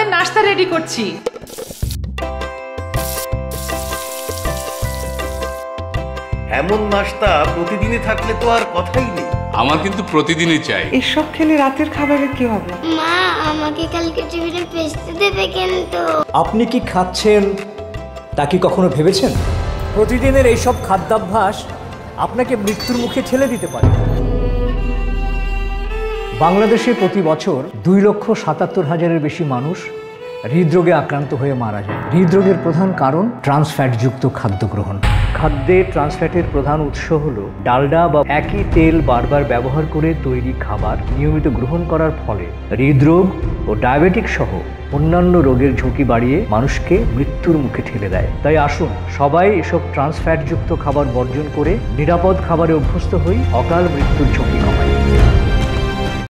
তোমাদের নাস্তা রেডি করছি। এমন নাস্তা প্রতিদিনই থাকলে তো আর কথাই নেই। আমার কিন্তু প্রতিদিনই চাই। এসব খেলে রাতের খাবারের কি হবে? মা, আমাকে কালকে টিফিনে পেস্ট দেবে কিন্তু। আপনি কি খাচ্ছেন তা কি কখনো ভেবেছেন? প্রতিদিনের এইসব খাদ্যাভ্যাস আপনাকে মৃত্যুর মুখে ঠেলে দিতে পারে। বাংলাদেশে প্রতি বছর 2,77,000-এর বেশি মানুষ হৃদরোগে আক্রান্ত হয়ে মারা যায়। হৃদরোগের প্রধান কারণ ট্রান্সফ্যাটযুক্ত খাদ্য গ্রহণ। খাদ্যে ট্রান্সফ্যাটের প্রধান উৎস হল ডালডা বা একই তেল বারবার ব্যবহার করে তৈরি খাবার নিয়মিত গ্রহণ করার ফলে হৃদরোগ ও ডায়াবেটিক সহ অন্যান্য রোগের ঝুঁকি বাড়িয়ে মানুষকে মৃত্যুর মুখে ঠেলে দেয়। তাই আসুন সবাই এসব ট্রান্সফ্যাটযুক্ত খাবার বর্জন করে নিরাপদ খাবারে অভ্যস্ত হই, অকাল মৃত্যুর ঝুঁকি কমাই।